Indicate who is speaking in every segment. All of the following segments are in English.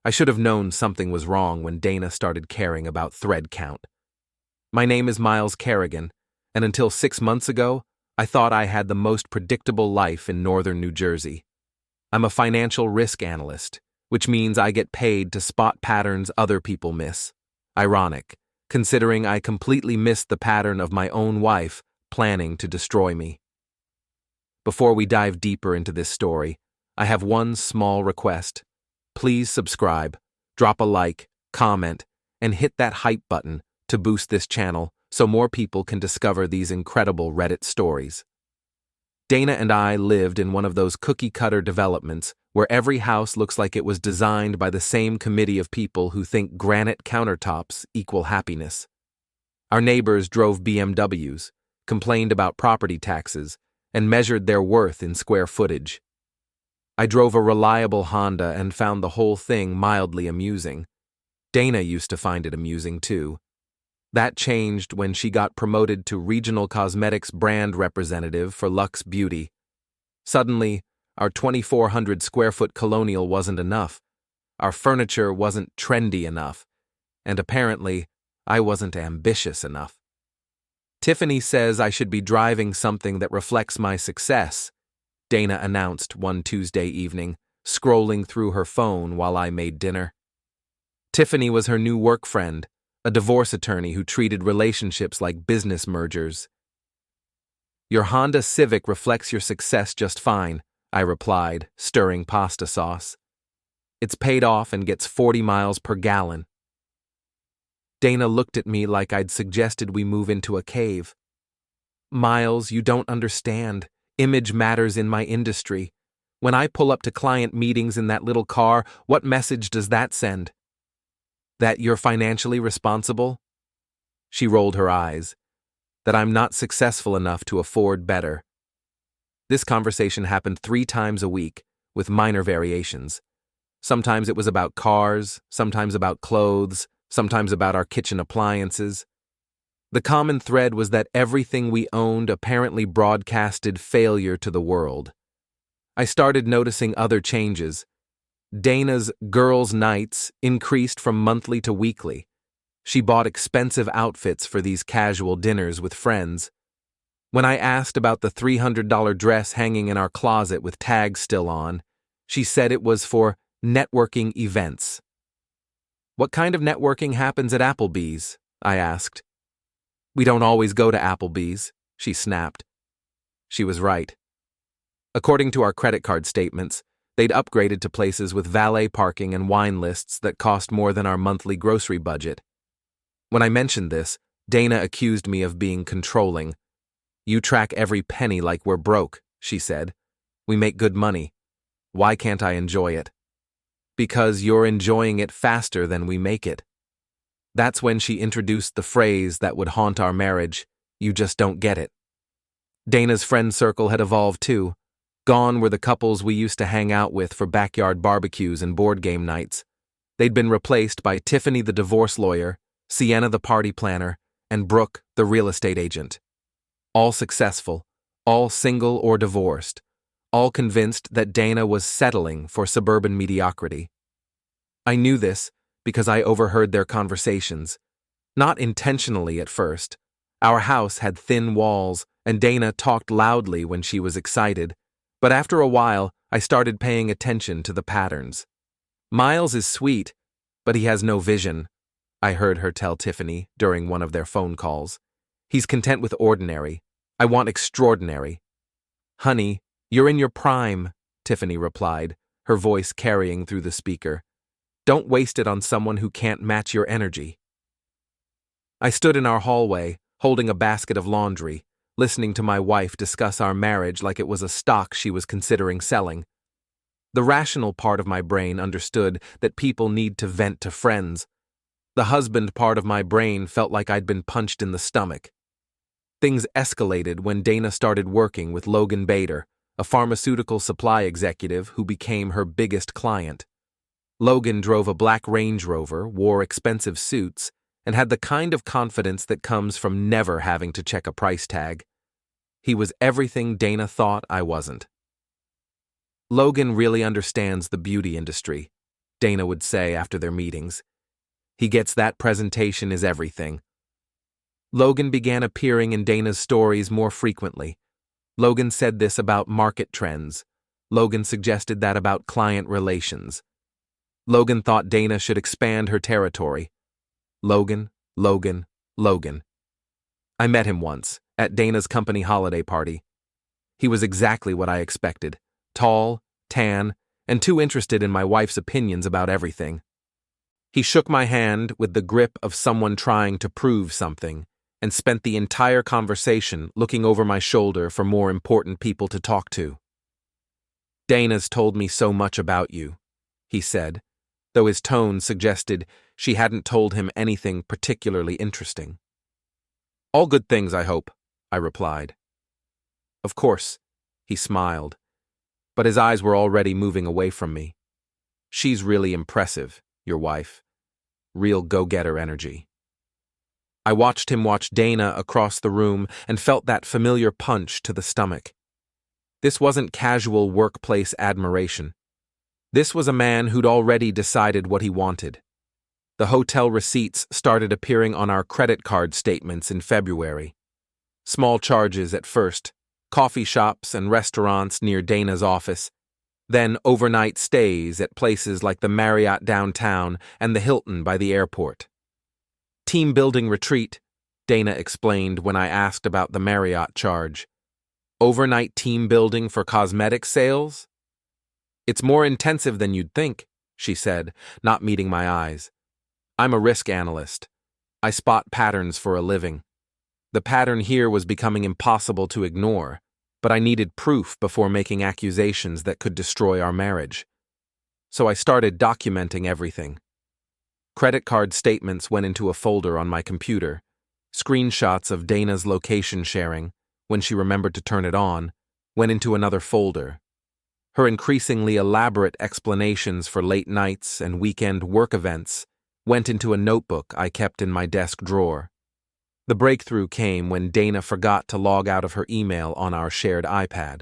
Speaker 1: I should have known something was wrong when Dana started caring about thread count. My name is Miles Kerrigan, and until 6 months ago, I thought I had the most predictable life in northern New Jersey. I'm a financial risk analyst, which means I get paid to spot patterns other people miss. Ironic, considering I completely missed the pattern of my own wife planning to destroy me. Before we dive deeper into this story, I have one small request. Please subscribe, drop a like, comment, and hit that hype button to boost this channel so more people can discover these incredible Reddit stories. Dana and I lived in one of those cookie-cutter developments where every house looks like it was designed by the same committee of people who think granite countertops equal happiness. Our neighbors drove BMWs, complained about property taxes, and measured their worth in square footage. I drove a reliable Honda and found the whole thing mildly amusing. Dana used to find it amusing too. That changed when she got promoted to regional cosmetics brand representative for Luxe Beauty. Suddenly, our 2,400 square foot colonial wasn't enough. Our furniture wasn't trendy enough. And apparently, I wasn't ambitious enough. Tiffany says I should be driving something that reflects my success, Dana announced one Tuesday evening, scrolling through her phone while I made dinner. Tiffany was her new work friend, a divorce attorney who treated relationships like business mergers. Your Honda Civic reflects your success just fine, I replied, stirring pasta sauce. It's paid off and gets 40 miles per gallon. Dana looked at me like I'd suggested we move into a cave. Miles, you don't understand. Image matters in my industry. When I pull up to client meetings in that little car, what message does that send? That you're financially responsible? She rolled her eyes. That I'm not successful enough to afford better. This conversation happened 3 times a week, with minor variations. Sometimes it was about cars, sometimes about clothes, sometimes about our kitchen appliances. The common thread was that everything we owned apparently broadcasted failure to the world. I started noticing other changes. Dana's girls' nights increased from monthly to weekly. She bought expensive outfits for these casual dinners with friends. When I asked about the $300 dress hanging in our closet with tags still on, she said it was for networking events. What kind of networking happens at Applebee's? I asked. We don't always go to Applebee's, she snapped. She was right. According to our credit card statements, they'd upgraded to places with valet parking and wine lists that cost more than our monthly grocery budget. When I mentioned this, Dana accused me of being controlling. You track every penny like we're broke, she said. We make good money. Why can't I enjoy it? Because you're enjoying it faster than we make it. That's when she introduced the phrase that would haunt our marriage, you just don't get it. Dana's friend circle had evolved too. Gone were the couples we used to hang out with for backyard barbecues and board game nights. They'd been replaced by Tiffany the divorce lawyer, Sienna the party planner, and Brooke the real estate agent. All successful, all single or divorced, all convinced that Dana was settling for suburban mediocrity. I knew this because I overheard their conversations. Not intentionally at first. Our house had thin walls, and Dana talked loudly when she was excited, but after a while, I started paying attention to the patterns. Miles is sweet, but he has no vision, I heard her tell Tiffany during one of their phone calls. He's content with ordinary. I want extraordinary. Honey, you're in your prime, Tiffany replied, her voice carrying through the speaker. Don't waste it on someone who can't match your energy. I stood in our hallway, holding a basket of laundry, listening to my wife discuss our marriage like it was a stock she was considering selling. The rational part of my brain understood that people need to vent to friends. The husband part of my brain felt like I'd been punched in the stomach. Things escalated when Dana started working with Logan Bader, a pharmaceutical supply executive who became her biggest client. Logan drove a black Range Rover, wore expensive suits, and had the kind of confidence that comes from never having to check a price tag. He was everything Dana thought I wasn't. Logan really understands the beauty industry. Dana would say after their meetings. He gets that presentation is everything. Logan began appearing in Dana's stories more frequently. Logan said this about market trends. Logan suggested that about client relations. Logan thought Dana should expand her territory. Logan, Logan, Logan. I met him once, at Dana's company holiday party. He was exactly what I expected. Tall, tan, and too interested in my wife's opinions about everything. He shook my hand with the grip of someone trying to prove something, and spent the entire conversation looking over my shoulder for more important people to talk to. Dana's told me so much about you, he said, though his tone suggested she hadn't told him anything particularly interesting. All good things, I hope, I replied. Of course, he smiled, but his eyes were already moving away from me. She's really impressive, your wife. Real go-getter energy. I watched him watch Dana across the room and felt that familiar punch to the stomach. This wasn't casual workplace admiration. This was a man who'd already decided what he wanted. The hotel receipts started appearing on our credit card statements in February. Small charges at first, coffee shops and restaurants near Dana's office, then overnight stays at places like the Marriott downtown and the Hilton by the airport. Team building retreat, Dana explained when I asked about the Marriott charge. Overnight team building for cosmetic sales? It's more intensive than you'd think, she said, not meeting my eyes. I'm a risk analyst. I spot patterns for a living. The pattern here was becoming impossible to ignore, but I needed proof before making accusations that could destroy our marriage. So I started documenting everything. Credit card statements went into a folder on my computer. Screenshots of Dana's location sharing, when she remembered to turn it on, went into another folder. Her increasingly elaborate explanations for late nights and weekend work events went into a notebook I kept in my desk drawer. The breakthrough came when Dana forgot to log out of her email on our shared iPad.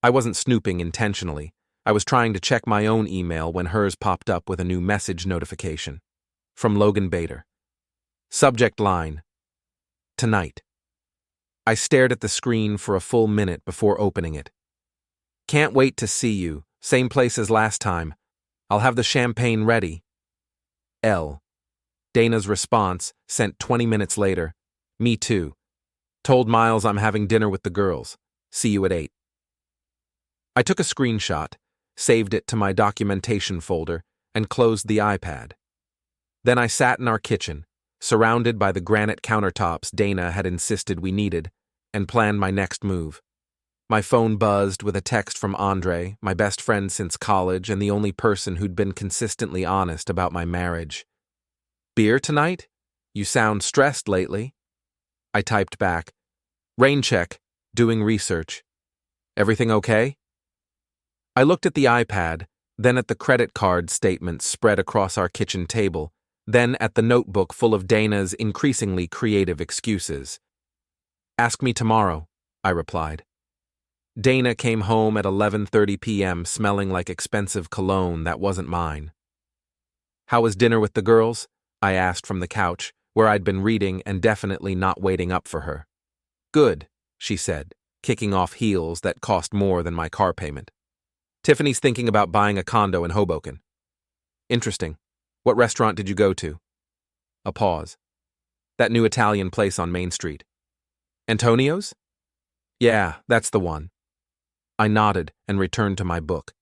Speaker 1: I wasn't snooping intentionally. I was trying to check my own email when hers popped up with a new message notification. From Logan Bader. Subject line: Tonight. I stared at the screen for a full minute before opening it. Can't wait to see you. Same place as last time. I'll have the champagne ready. L. Dana's response, sent 20 minutes later. Me too. Told Miles I'm having dinner with the girls. See you at 8. I took a screenshot, saved it to my documentation folder, and closed the iPad. Then I sat in our kitchen, surrounded by the granite countertops Dana had insisted we needed, and planned my next move. My phone buzzed with a text from Andre, my best friend since college and the only person who'd been consistently honest about my marriage. Beer tonight? You sound stressed lately. I typed back, rain check, doing research. Everything okay? I looked at the iPad, then at the credit card statements spread across our kitchen table, then at the notebook full of Dana's increasingly creative excuses. Ask me tomorrow, I replied. Dana came home at 11:30 p.m. smelling like expensive cologne that wasn't mine. How was dinner with the girls? I asked from the couch, where I'd been reading and definitely not waiting up for her. Good, she said, kicking off heels that cost more than my car payment. Tiffany's thinking about buying a condo in Hoboken. Interesting. What restaurant did you go to? A pause. That new Italian place on Main Street. Antonio's? Yeah, that's the one. I nodded and returned to my book.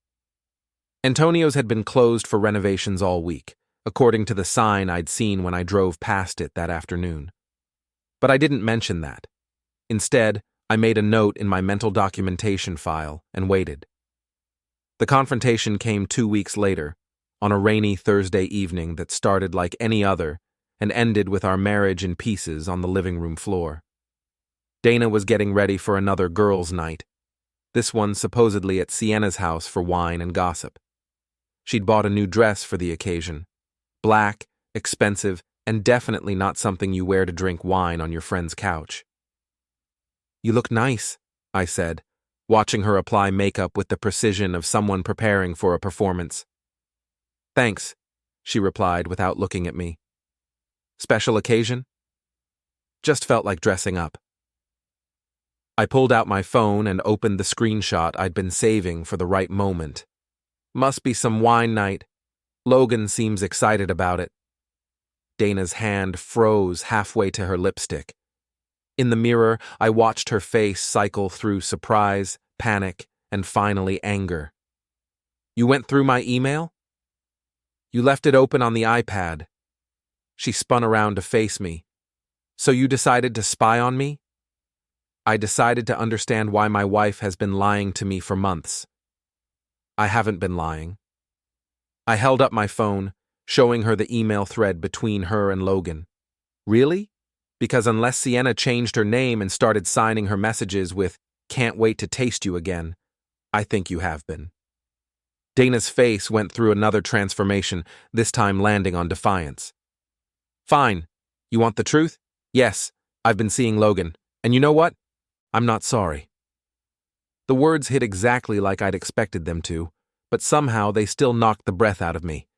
Speaker 1: Antonio's had been closed for renovations all week, according to the sign I'd seen when I drove past it that afternoon. But I didn't mention that. Instead, I made a note in my mental documentation file and waited. The confrontation came 2 weeks later, on a rainy Thursday evening that started like any other and ended with our marriage in pieces on the living room floor. Dana was getting ready for another girls' night, this one supposedly at Sienna's house for wine and gossip. She'd bought a new dress for the occasion. Black, expensive, and definitely not something you wear to drink wine on your friend's couch. You look nice, I said, watching her apply makeup with the precision of someone preparing for a performance. Thanks, she replied without looking at me. Special occasion? Just felt like dressing up. I pulled out my phone and opened the screenshot I'd been saving for the right moment. Must be some wine night. Logan seems excited about it. Dana's hand froze halfway to her lipstick. In the mirror, I watched her face cycle through surprise, panic, and finally anger. You went through my email? You left it open on the iPad. She spun around to face me. So you decided to spy on me? I decided to understand why my wife has been lying to me for months. I haven't been lying. I held up my phone, showing her the email thread between her and Logan. Really? Because unless Sienna changed her name and started signing her messages with, "Can't wait to taste you again," I think you have been. Dana's face went through another transformation, this time landing on defiance. Fine. You want the truth? Yes, I've been seeing Logan. And you know what? I'm not sorry. The words hit exactly like I'd expected them to, but somehow they still knocked the breath out of me.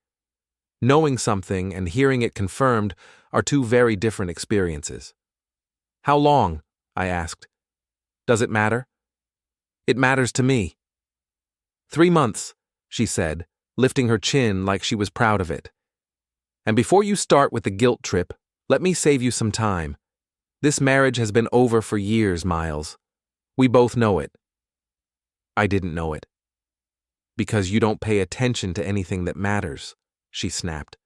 Speaker 1: Knowing something and hearing it confirmed are two very different experiences. How long? I asked. Does it matter? It matters to me. 3 months, she said, lifting her chin like she was proud of it. And before you start with the guilt trip, let me save you some time. This marriage has been over for years, Miles. We both know it. I didn't know it. Because you don't pay attention to anything that matters, she snapped.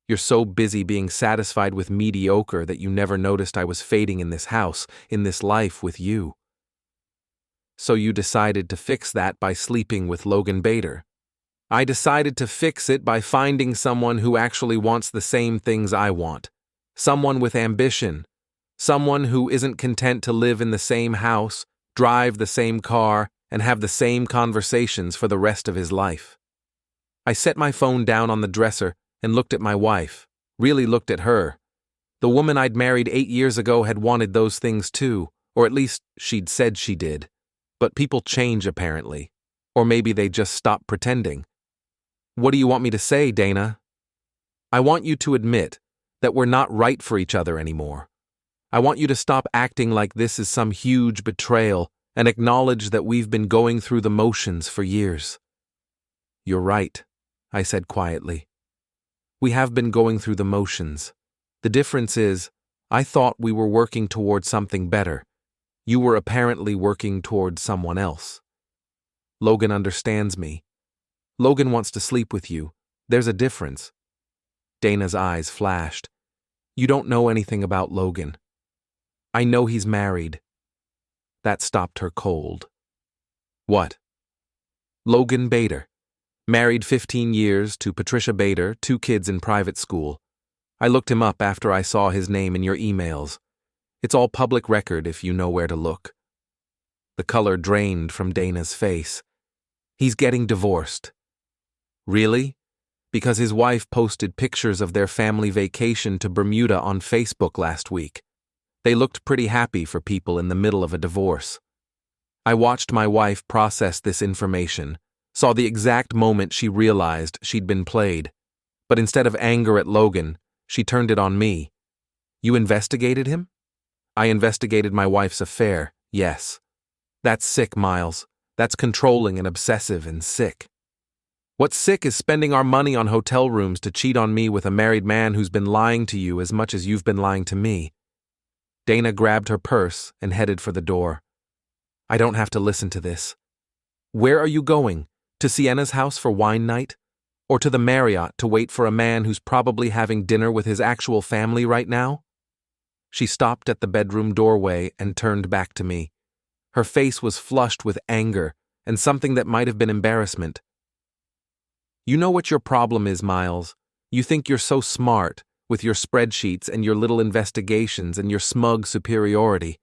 Speaker 1: You're so busy being satisfied with mediocre that you never noticed I was fading in this house, in this life with you. So you decided to fix that by sleeping with Logan Bader. I decided to fix it by finding someone who actually wants the same things I want. Someone with ambition. Someone who isn't content to live in the same house, drive the same car, and have the same conversations for the rest of his life. I set my phone down on the dresser and looked at my wife, really looked at her. The woman I'd married 8 years ago had wanted those things too, or at least she'd said she did. But people change apparently, or maybe they just stop pretending. What do you want me to say, Dana? I want you to admit that we're not right for each other anymore. I want you to stop acting like this is some huge betrayal and acknowledge that we've been going through the motions for years. You're right, I said quietly. We have been going through the motions. The difference is, I thought we were working towards something better. You were apparently working towards someone else. Logan understands me. Logan wants to sleep with you. There's a difference. Dana's eyes flashed. You don't know anything about Logan. I know he's married. That stopped her cold. What? Logan Bader. Married 15 years to Patricia Bader, 2 kids in private school. I looked him up after I saw his name in your emails. It's all public record if you know where to look. The color drained from Dana's face. He's getting divorced. Really? Because his wife posted pictures of their family vacation to Bermuda on Facebook last week. They looked pretty happy for people in the middle of a divorce. I watched my wife process this information, saw the exact moment she realized she'd been played. But instead of anger at Logan, she turned it on me. You investigated him? I investigated my wife's affair, yes. That's sick, Miles. That's controlling and obsessive and sick. What's sick is spending our money on hotel rooms to cheat on me with a married man who's been lying to you as much as you've been lying to me. Dana grabbed her purse and headed for the door. I don't have to listen to this. Where are you going? To Sienna's house for wine night? Or to the Marriott to wait for a man who's probably having dinner with his actual family right now? She stopped at the bedroom doorway and turned back to me. Her face was flushed with anger and something that might have been embarrassment. You know what your problem is, Miles. You think you're so smart, with your spreadsheets and your little investigations and your smug superiority.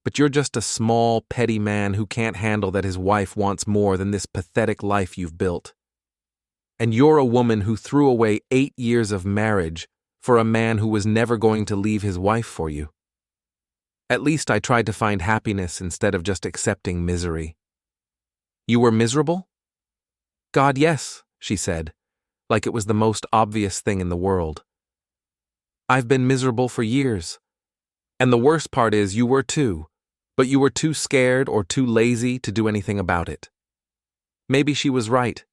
Speaker 1: But you're just a small, petty man who can't handle that his wife wants more than this pathetic life you've built. And you're a woman who threw away 8 years of marriage for a man who was never going to leave his wife for you. At least I tried to find happiness instead of just accepting misery. You were miserable? God, yes, she said. like it was the most obvious thing in the world. I've been miserable for years. And the worst part is you were too, but you were too scared or too lazy to do anything about it. Maybe she was right.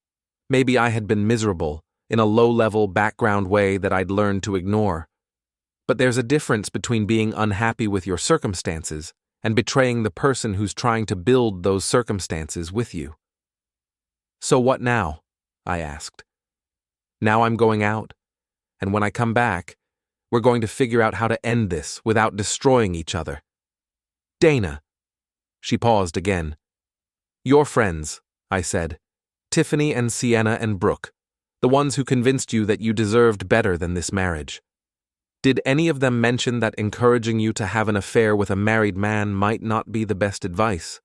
Speaker 1: Maybe I had been miserable in a low-level background way that I'd learned to ignore. But there's a difference between being unhappy with your circumstances and betraying the person who's trying to build those circumstances with you. So what now? I asked. Now I'm going out, and when I come back, we're going to figure out how to end this without destroying each other. Dana. She paused again. Your friends, I said. Tiffany and Sienna and Brooke, the ones who convinced you that you deserved better than this marriage. Did any of them mention that encouraging you to have an affair with a married man might not be the best advice?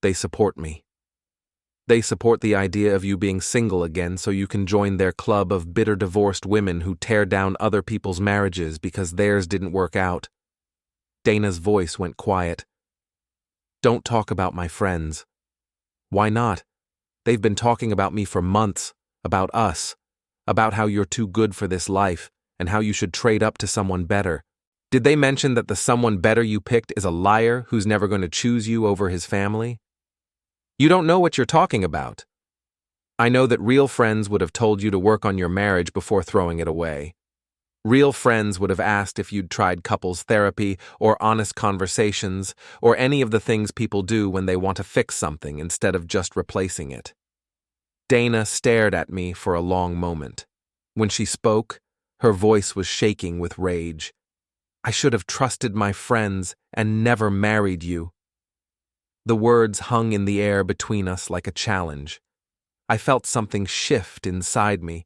Speaker 1: They support me. They support the idea of you being single again so you can join their club of bitter divorced women who tear down other people's marriages because theirs didn't work out. Dana's voice went quiet. Don't talk about my friends. Why not? They've been talking about me for months, about us, about how you're too good for this life and how you should trade up to someone better. Did they mention that the someone better you picked is a liar who's never going to choose you over his family? You don't know what you're talking about. I know that real friends would have told you to work on your marriage before throwing it away. Real friends would have asked if you'd tried couples therapy or honest conversations or any of the things people do when they want to fix something instead of just replacing it. Dana stared at me for a long moment. When she spoke, her voice was shaking with rage. I should have trusted my friends and never married you. The words hung in the air between us like a challenge. I felt something shift inside me,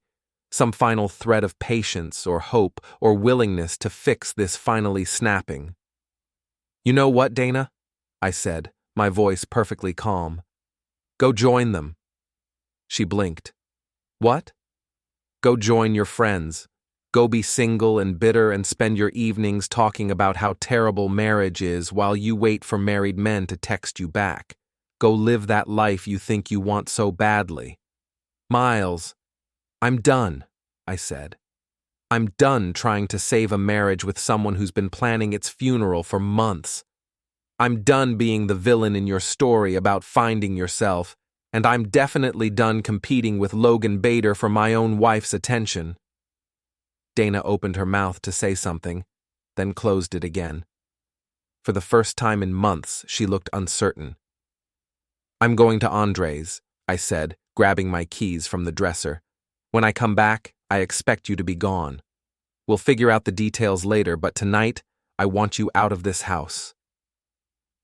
Speaker 1: some final thread of patience or hope or willingness to fix this finally snapping. You know what, Dana? I said, my voice perfectly calm. Go join them. She blinked. What? Go join your friends. Go be single and bitter and spend your evenings talking about how terrible marriage is while you wait for married men to text you back. Go live that life you think you want so badly. Miles, I'm done, I said. I'm done trying to save a marriage with someone who's been planning its funeral for months. I'm done being the villain in your story about finding yourself, and I'm definitely done competing with Logan Bader for my own wife's attention. Dana opened her mouth to say something, then closed it again. For the first time in months, she looked uncertain. I'm going to Andre's, I said, grabbing my keys from the dresser. When I come back, I expect you to be gone. We'll figure out the details later, but tonight, I want you out of this house.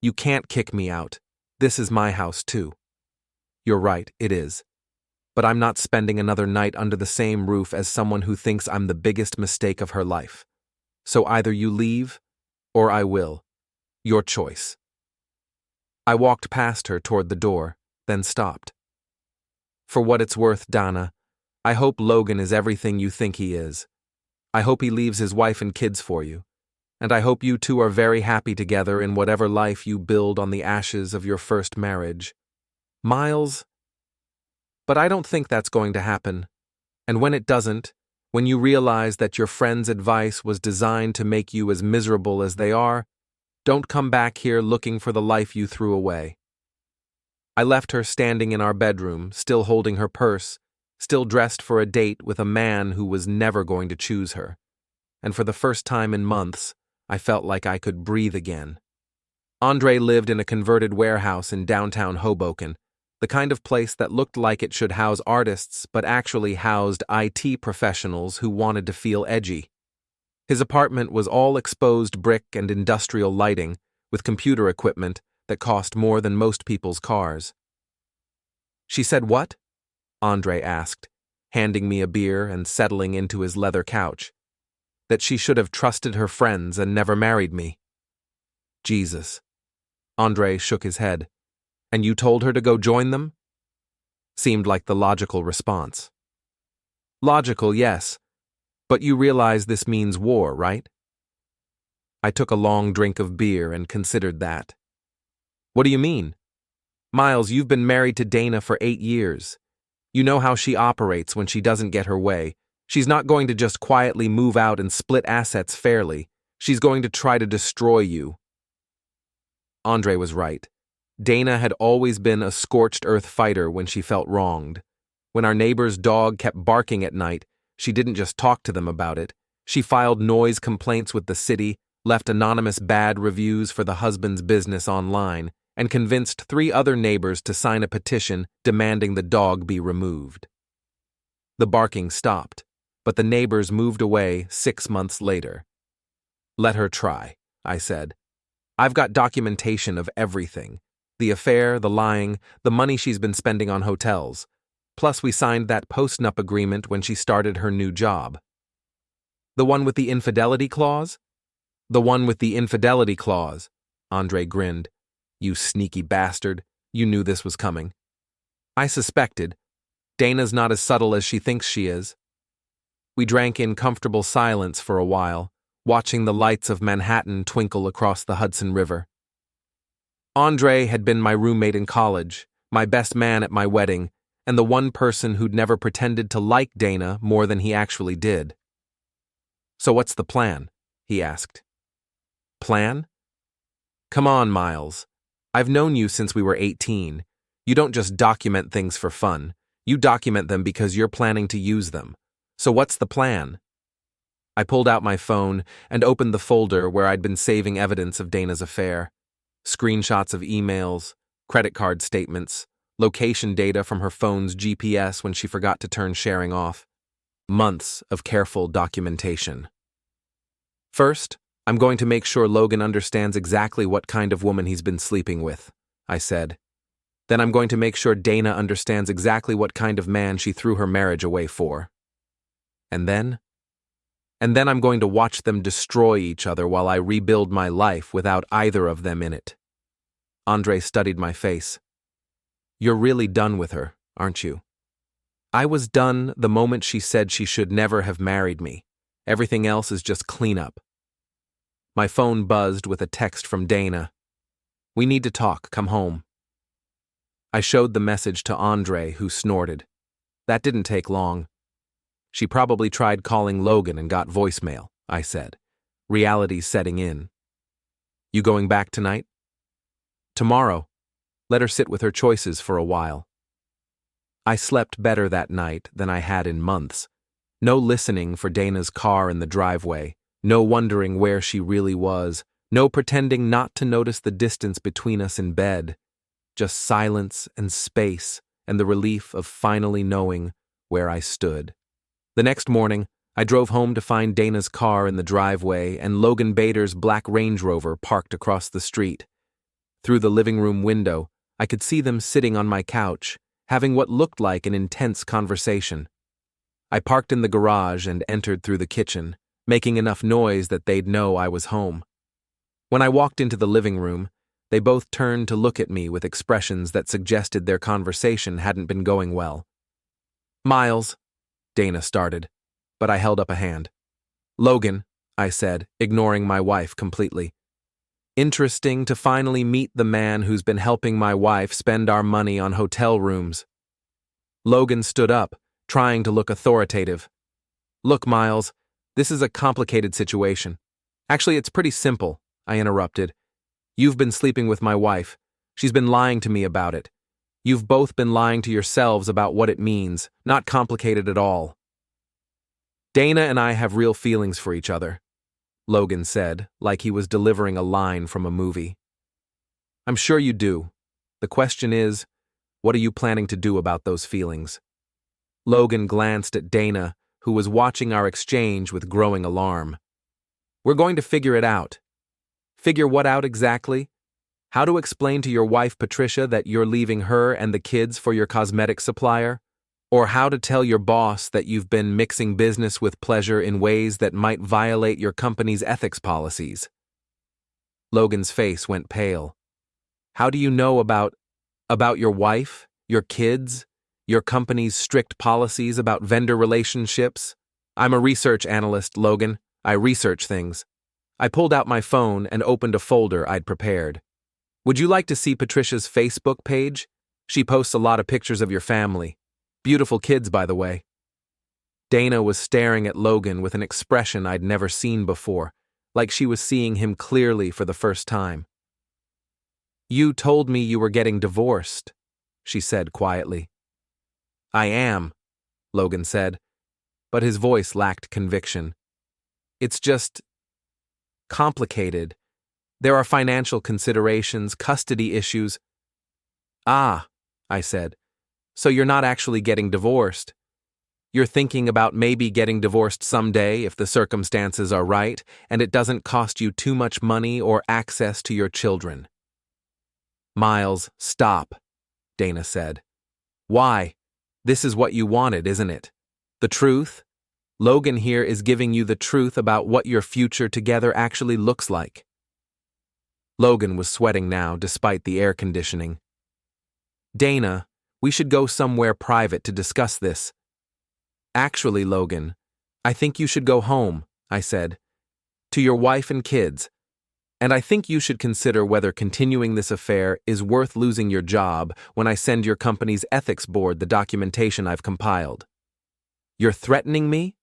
Speaker 1: You can't kick me out. This is my house, too. You're right, it is. But I'm not spending another night under the same roof as someone who thinks I'm the biggest mistake of her life. So either you leave, or I will. Your choice. I walked past her toward the door, then stopped. For what it's worth, Dana, I hope Logan is everything you think he is. I hope he leaves his wife and kids for you. And I hope you two are very happy together in whatever life you build on the ashes of your first marriage. Miles? But I don't think that's going to happen. And when it doesn't, when you realize that your friend's advice was designed to make you as miserable as they are, don't come back here looking for the life you threw away. I left her standing in our bedroom, still holding her purse, still dressed for a date with a man who was never going to choose her. And for the first time in months, I felt like I could breathe again. Andre lived in a converted warehouse in downtown Hoboken, the kind of place that looked like it should house artists but actually housed IT professionals who wanted to feel edgy. His apartment was all exposed brick and industrial lighting, with computer equipment that cost more than most people's cars. She said what? Andre asked, handing me a beer and settling into his leather couch. That she should have trusted her friends and never married me. Jesus. Andre shook his head. And you told her to go join them? Seemed like the logical response. Logical, yes. But you realize this means war, right? I took a long drink of beer and considered that. What do you mean? Miles, you've been married to Dana for 8 years. You know how she operates when she doesn't get her way. She's not going to just quietly move out and split assets fairly. She's going to try to destroy you." Andre was right. Dana had always been a scorched earth fighter when she felt wronged. When our neighbor's dog kept barking at night, she didn't just talk to them about it. She filed noise complaints with the city, left anonymous bad reviews for the husband's business online, and convinced 3 other neighbors to sign a petition demanding the dog be removed. The barking stopped, but the neighbors moved away 6 months later. "Let her try," I said. "I've got documentation of everything. The affair, the lying, the money she's been spending on hotels. Plus we signed that post-nup agreement when she started her new job." "The one with the infidelity clause?" "The one with the infidelity clause," Andre grinned. "You sneaky bastard. You knew this was coming." "I suspected. Dana's not as subtle as she thinks she is." We drank in comfortable silence for a while, watching the lights of Manhattan twinkle across the Hudson River. Andre had been my roommate in college, my best man at my wedding, and the one person who'd never pretended to like Dana more than he actually did. "So what's the plan?" he asked. "Plan? Come on, Miles. I've known you since we were 18. You don't just document things for fun. You document them because you're planning to use them. So what's the plan?" I pulled out my phone and opened the folder where I'd been saving evidence of Dana's affair. Screenshots of emails, credit card statements, location data from her phone's GPS when she forgot to turn sharing off. Months of careful documentation. "First, I'm going to make sure Logan understands exactly what kind of woman he's been sleeping with," I said. "Then I'm going to make sure Dana understands exactly what kind of man she threw her marriage away for. And then I'm going to watch them destroy each other while I rebuild my life without either of them in it." Andre studied my face. "You're really done with her, aren't you?" "I was done the moment she said she should never have married me. Everything else is just cleanup." My phone buzzed with a text from Dana. "We need to talk, come home." I showed the message to Andre, who snorted. That didn't take long. "She probably tried calling Logan and got voicemail," I said. Reality setting in. "You going back tonight?" "Tomorrow. Let her sit with her choices for a while." I slept better that night than I had in months. No listening for Dana's car in the driveway, no wondering where she really was, no pretending not to notice the distance between us in bed. Just silence and space and the relief of finally knowing where I stood. The next morning, I drove home to find Dana's car in the driveway and Logan Bader's black Range Rover parked across the street. Through the living room window, I could see them sitting on my couch, having what looked like an intense conversation. I parked in the garage and entered through the kitchen, making enough noise that they'd know I was home. When I walked into the living room, they both turned to look at me with expressions that suggested their conversation hadn't been going well. "Miles," Dana started, but I held up a hand. "Logan," I said, ignoring my wife completely. "Interesting to finally meet the man who's been helping my wife spend our money on hotel rooms." Logan stood up, trying to look authoritative. "Look, Miles, this is a complicated situation. Actually, it's pretty simple," I interrupted. "You've been sleeping with my wife. She's been lying to me about it. You've both been lying to yourselves about what it means. Not complicated at all." "Dana and I have real feelings for each other," Logan said, like he was delivering a line from a movie. "I'm sure you do. The question is, what are you planning to do about those feelings?" Logan glanced at Dana, who was watching our exchange with growing alarm. "We're going to figure it out." "Figure what out exactly?" "How to explain to your wife Patricia that you're leaving her and the kids for your cosmetic supplier? Or how to tell your boss that you've been mixing business with pleasure in ways that might violate your company's ethics policies?" Logan's face went pale. "How do you know about your wife, your kids, your company's strict policies about vendor relationships?" "I'm a research analyst, Logan. I research things." I pulled out my phone and opened a folder I'd prepared. "Would you like to see Patricia's Facebook page? She posts a lot of pictures of your family." Beautiful kids, by the way. Dana was staring at Logan with an expression I'd never seen before, like she was seeing him clearly for the first time. You told me you were getting divorced, she said quietly. I am, Logan said, but his voice lacked conviction. It's just complicated. There are financial considerations, custody issues. Ah, I said, so you're not actually getting divorced. You're thinking about maybe getting divorced someday if the circumstances are right and it doesn't cost you too much money or access to your children. Miles, stop, Dana said. Why? This is what you wanted, isn't it? The truth? Logan here is giving you the truth about what your future together actually looks like. Logan was sweating now, despite the air conditioning. Dana, we should go somewhere private to discuss this. Actually, Logan, I think you should go home, I said, to your wife and kids. And I think you should consider whether continuing this affair is worth losing your job when I send your company's ethics board the documentation I've compiled. You're threatening me?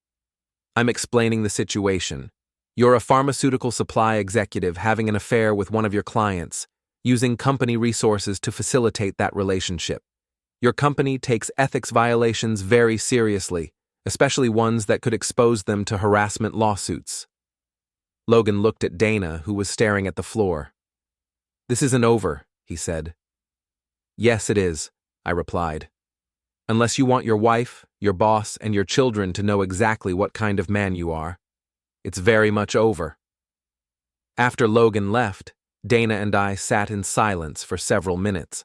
Speaker 1: I'm explaining the situation. You're a pharmaceutical supply executive having an affair with one of your clients, using company resources to facilitate that relationship. Your company takes ethics violations very seriously, especially ones that could expose them to harassment lawsuits. Logan looked at Dana, who was staring at the floor. This isn't over, he said. Yes, it is, I replied. Unless you want your wife, your boss, and your children to know exactly what kind of man you are. It's very much over. After Logan left, Dana and I sat in silence for several minutes.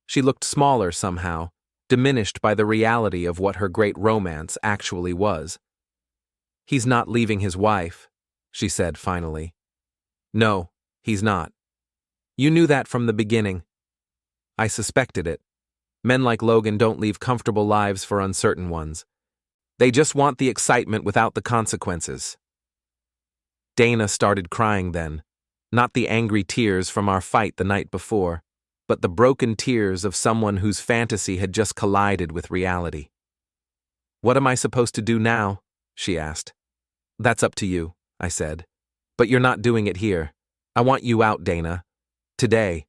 Speaker 1: She looked smaller somehow, diminished by the reality of what her great romance actually was. He's not leaving his wife, she said finally. No, he's not. You knew that from the beginning. I suspected it. Men like Logan don't leave comfortable lives for uncertain ones. They just want the excitement without the consequences. Dana started crying then, not the angry tears from our fight the night before, but the broken tears of someone whose fantasy had just collided with reality. What am I supposed to do now? She asked. That's up to you, I said. But you're not doing it here. I want you out, Dana. Today.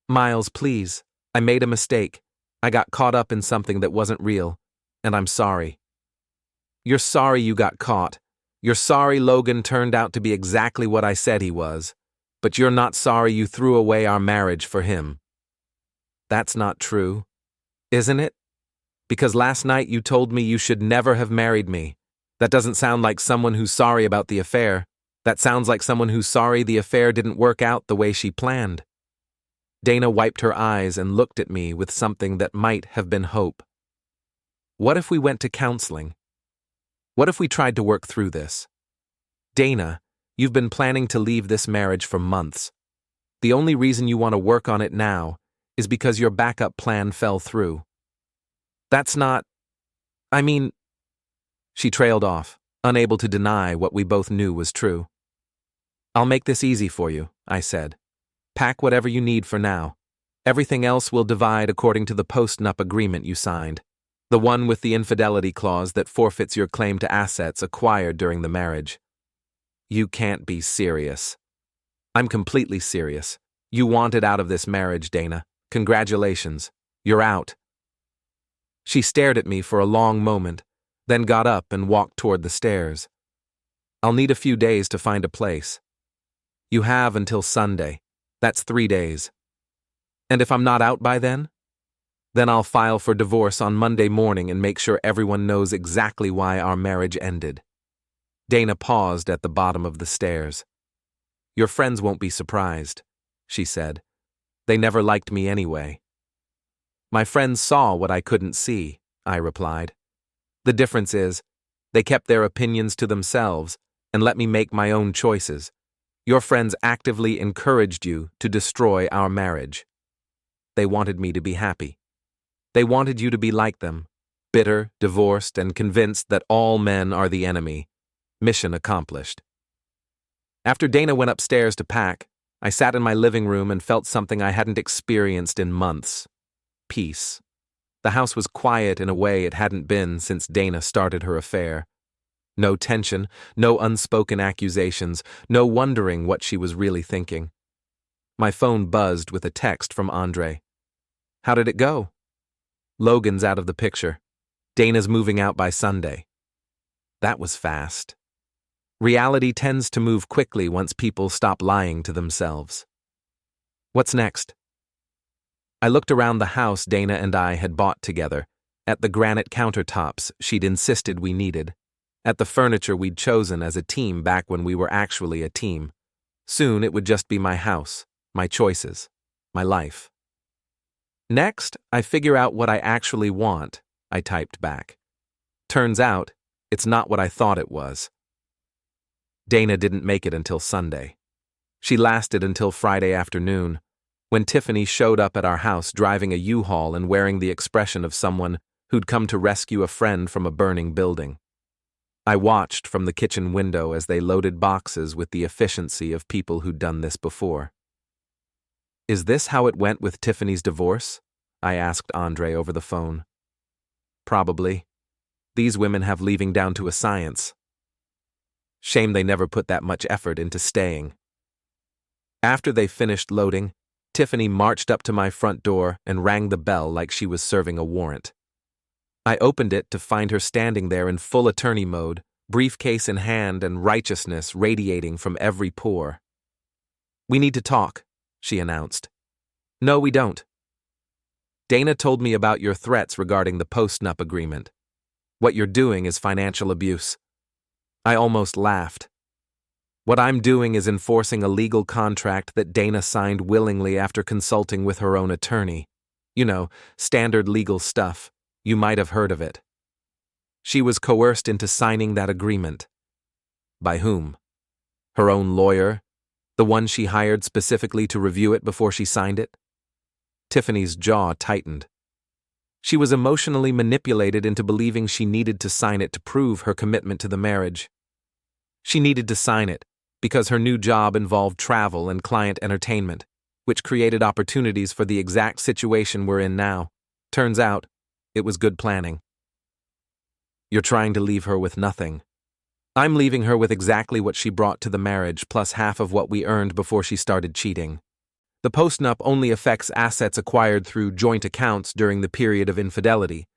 Speaker 1: Miles, please. I made a mistake. I got caught up in something that wasn't real, and I'm sorry. You're sorry you got caught. You're sorry Logan turned out to be exactly what I said he was, but you're not sorry you threw away our marriage for him. That's not true, isn't it? Because last night you told me you should never have married me. That doesn't sound like someone who's sorry about the affair. That sounds like someone who's sorry the affair didn't work out the way she planned. Dana wiped her eyes and looked at me with something that might have been hope. What if we went to counseling? What if we tried to work through this? Dana, you've been planning to leave this marriage for months. The only reason you want to work on it now is because your backup plan fell through. That's not... She trailed off, unable to deny what we both knew was true. I'll make this easy for you, I said. Pack whatever you need for now. Everything else will divide according to the post-nup agreement you signed. The one with the infidelity clause that forfeits your claim to assets acquired during the marriage. You can't be serious. I'm completely serious. You wanted out of this marriage, Dana. Congratulations. You're out. She stared at me for a long moment, then got up and walked toward the stairs. I'll need a few days to find a place. You have until Sunday. That's 3 days. And if I'm not out by then I'll file for divorce on Monday morning and make sure everyone knows exactly why our marriage ended. Dana paused at the bottom of the stairs. Your friends won't be surprised, she said. They never liked me anyway. My friends saw what I couldn't see, I replied. The difference is, they kept their opinions to themselves and let me make my own choices. Your friends actively encouraged you to destroy our marriage. They wanted me to be happy. They wanted you to be like them, bitter, divorced, and convinced that all men are the enemy. Mission accomplished. After Dana went upstairs to pack, I sat in my living room and felt something I hadn't experienced in months. Peace. The house was quiet in a way it hadn't been since Dana started her affair. No tension, no unspoken accusations, no wondering what she was really thinking. My phone buzzed with a text from Andre. "How did it go?" "Logan's out of the picture. Dana's moving out by Sunday." That was fast. Reality tends to move quickly once people stop lying to themselves. "What's next?" I looked around the house Dana and I had bought together, at the granite countertops she'd insisted we needed, at the furniture we'd chosen as a team back when we were actually a team. Soon it would just be my house, my choices, my life. "Next, I figure out what I actually want," I typed back. Turns out, it's not what I thought it was. Dana didn't make it until Sunday. She lasted until Friday afternoon, when Tiffany showed up at our house driving a U-Haul and wearing the expression of someone who'd come to rescue a friend from a burning building. I watched from the kitchen window as they loaded boxes with the efficiency of people who'd done this before. "Is this how it went with Tiffany's divorce?" I asked Andre over the phone. "Probably. These women have leaving down to a science. Shame they never put that much effort into staying." After they finished loading, Tiffany marched up to my front door and rang the bell like she was serving a warrant. I opened it to find her standing there in full attorney mode, briefcase in hand and righteousness radiating from every pore. "We need to talk," she announced. "No, we don't. Dana told me about your threats regarding the post-nup agreement. What you're doing is financial abuse." I almost laughed. "What I'm doing is enforcing a legal contract that Dana signed willingly after consulting with her own attorney. You know, standard legal stuff. You might have heard of it. She was coerced into signing that agreement." "By whom? Her own lawyer? The one she hired specifically to review it before she signed it?" Tiffany's jaw tightened. She was emotionally manipulated into believing she needed to sign it to prove her commitment to the marriage. She needed to sign it because her new job involved travel and client entertainment, which created opportunities for the exact situation we're in now. Turns out, it was good planning. "You're trying to leave her with nothing." "I'm leaving her with exactly what she brought to the marriage plus half of what we earned before she started cheating. The postnup only affects assets acquired through joint accounts during the period of infidelity.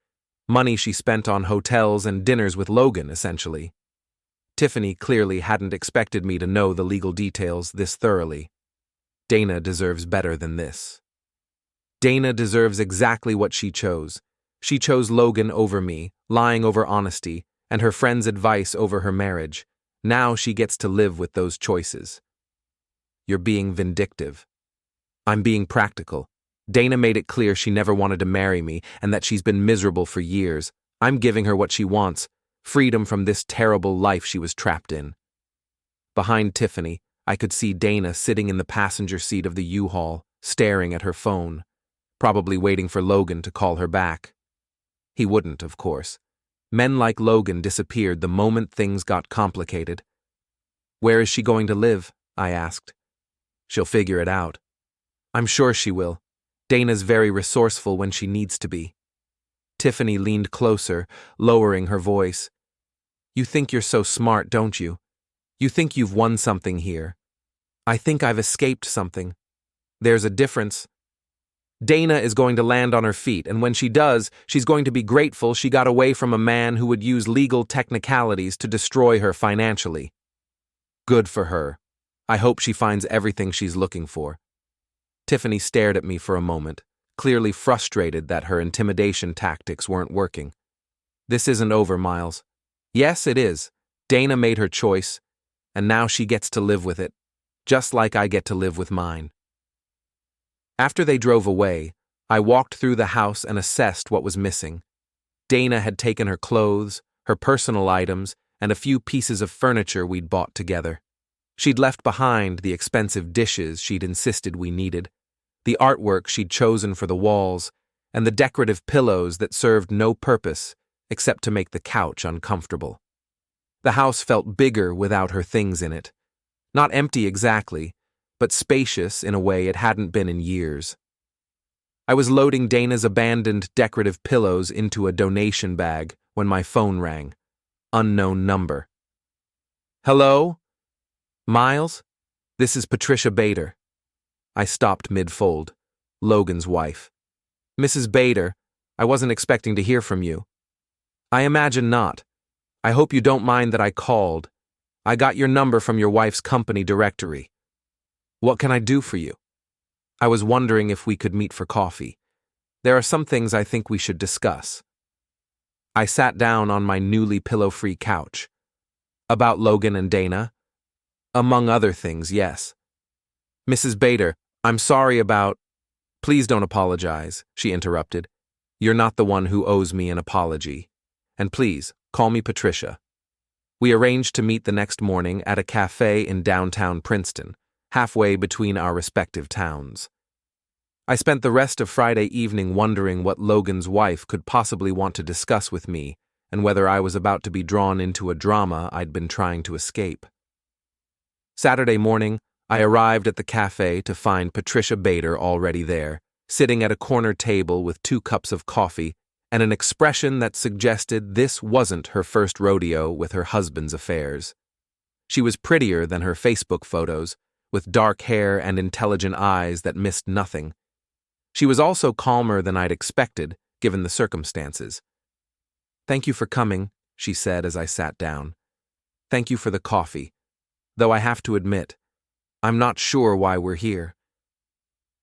Speaker 1: Money she spent on hotels and dinners with Logan, essentially." Tiffany clearly hadn't expected me to know the legal details this thoroughly. Dana deserves better than this. Dana deserves exactly what she chose. She chose Logan over me, lying over honesty, and her friend's advice over her marriage. Now she gets to live with those choices. "You're being vindictive." "I'm being practical. Dana made it clear she never wanted to marry me and that she's been miserable for years. I'm giving her what she wants, freedom from this terrible life she was trapped in." Behind Tiffany, I could see Dana sitting in the passenger seat of the U-Haul, staring at her phone, probably waiting for Logan to call her back. He wouldn't, of course. Men like Logan disappeared the moment things got complicated. "Where is she going to live?" I asked. "She'll figure it out." "I'm sure she will. Dana's very resourceful when she needs to be." Tiffany leaned closer, lowering her voice. "You think you're so smart, don't you? You think you've won something here. I think I've escaped something. There's a difference. Dana is going to land on her feet, and when she does, she's going to be grateful she got away from a man who would use legal technicalities to destroy her financially. Good for her. I hope she finds everything she's looking for." Tiffany stared at me for a moment, clearly frustrated that her intimidation tactics weren't working. "This isn't over, Miles." "Yes, it is. Dana made her choice, and now she gets to live with it, just like I get to live with mine." After they drove away, I walked through the house and assessed what was missing. Dana had taken her clothes, her personal items, and a few pieces of furniture we'd bought together. She'd left behind the expensive dishes she'd insisted we needed, the artwork she'd chosen for the walls, and the decorative pillows that served no purpose except to make the couch uncomfortable. The house felt bigger without her things in it. Not empty exactly, but spacious in a way it hadn't been in years. I was loading Dana's abandoned decorative pillows into a donation bag when my phone rang. Unknown number. Hello? Miles? This is Patricia Bader. I stopped mid-fold. Logan's wife. Mrs. Bader, I wasn't expecting to hear from you. I imagine not. I hope you don't mind that I called. I got your number from your wife's company directory. What can I do for you? I was wondering if we could meet for coffee. There are some things I think we should discuss. I sat down on my newly pillow-free couch. About Logan and Dana? Among other things, yes. Mrs. Bader, I'm sorry about… Please don't apologize, she interrupted. You're not the one who owes me an apology. And please, call me Patricia. We arranged to meet the next morning at a cafe in downtown Princeton, halfway between our respective towns. I spent the rest of Friday evening wondering what Logan's wife could possibly want to discuss with me and whether I was about to be drawn into a drama I'd been trying to escape. Saturday morning, I arrived at the cafe to find Patricia Bader already there, sitting at a corner table with 2 cups of coffee and an expression that suggested this wasn't her first rodeo with her husband's affairs. She was prettier than her Facebook photos, with dark hair and intelligent eyes that missed nothing. She was also calmer than I'd expected, given the circumstances. Thank you for coming, she said as I sat down. Thank you for the coffee. Though I have to admit, I'm not sure why we're here.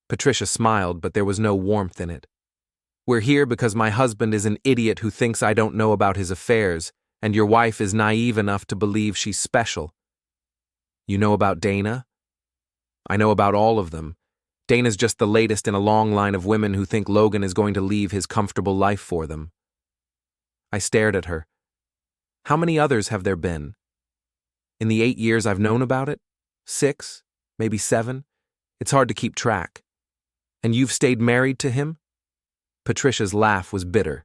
Speaker 1: Patricia smiled, but there was no warmth in it. We're here because my husband is an idiot who thinks I don't know about his affairs, and your wife is naive enough to believe she's special. You know about Dana? I know about all of them. Dana's just the latest in a long line of women who think Logan is going to leave his comfortable life for them. I stared at her. How many others have there been? In the 8 years I've known about it? 6? Maybe 7? It's hard to keep track. And you've stayed married to him? Patricia's laugh was bitter.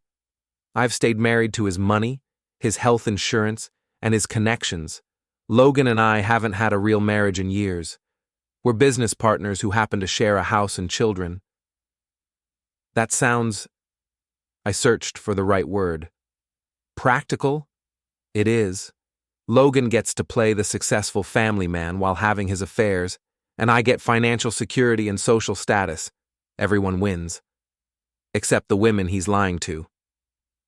Speaker 1: I've stayed married to his money, his health insurance, and his connections. Logan and I haven't had a real marriage in years. We're business partners who happen to share a house and children. That sounds… I searched for the right word. Practical? It is. Logan gets to play the successful family man while having his affairs, and I get financial security and social status. Everyone wins. Except the women he's lying to.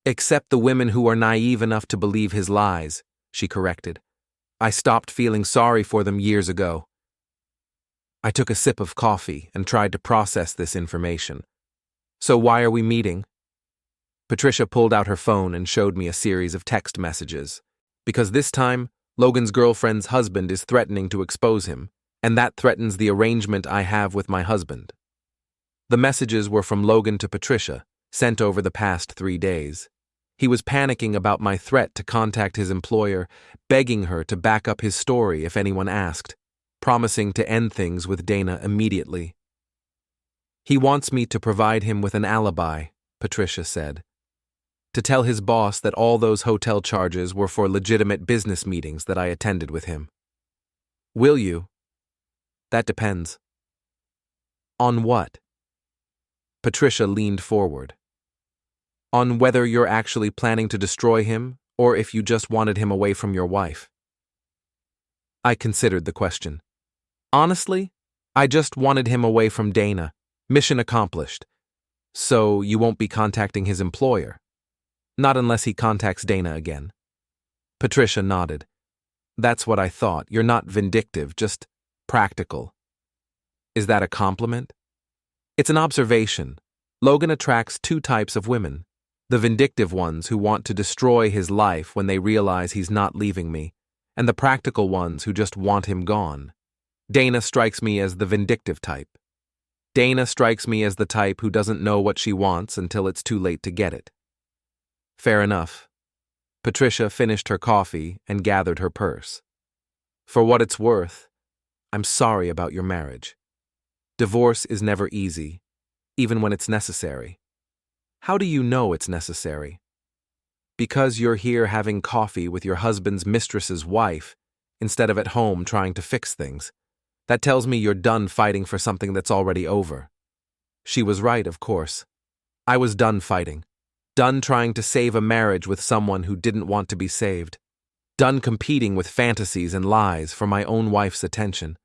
Speaker 1: Except the women who are naive enough to believe his lies, she corrected. I stopped feeling sorry for them years ago. I took a sip of coffee and tried to process this information. So why are we meeting? Patricia pulled out her phone and showed me a series of text messages. Because this time, Logan's girlfriend's husband is threatening to expose him, and that threatens the arrangement I have with my husband. The messages were from Logan to Patricia, sent over the past 3 days. He was panicking about my threat to contact his employer, begging her to back up his story if anyone asked, promising to end things with Dana immediately. He wants me to provide him with an alibi, Patricia said. To tell his boss that all those hotel charges were for legitimate business meetings that I attended with him. Will you? That depends. On what? Patricia leaned forward. On whether you're actually planning to destroy him, or if you just wanted him away from your wife. I considered the question. Honestly, I just wanted him away from Dana. Mission accomplished. So you won't be contacting his employer? Not unless he contacts Dana again. Patricia nodded. That's what I thought. You're not vindictive, just practical. Is that a compliment? It's an observation. Logan attracts 2 types of women. The vindictive ones who want to destroy his life when they realize he's not leaving me, and the practical ones who just want him gone. Dana strikes me as the vindictive type. Dana strikes me as the type who doesn't know what she wants until it's too late to get it. Fair enough. Patricia finished her coffee and gathered her purse. For what it's worth, I'm sorry about your marriage. Divorce is never easy, even when it's necessary. How do you know it's necessary? Because you're here having coffee with your husband's mistress's wife, instead of at home trying to fix things. That tells me you're done fighting for something that's already over. She was right, of course. I was done fighting. Done trying to save a marriage with someone who didn't want to be saved. Done competing with fantasies and lies for my own wife's attention.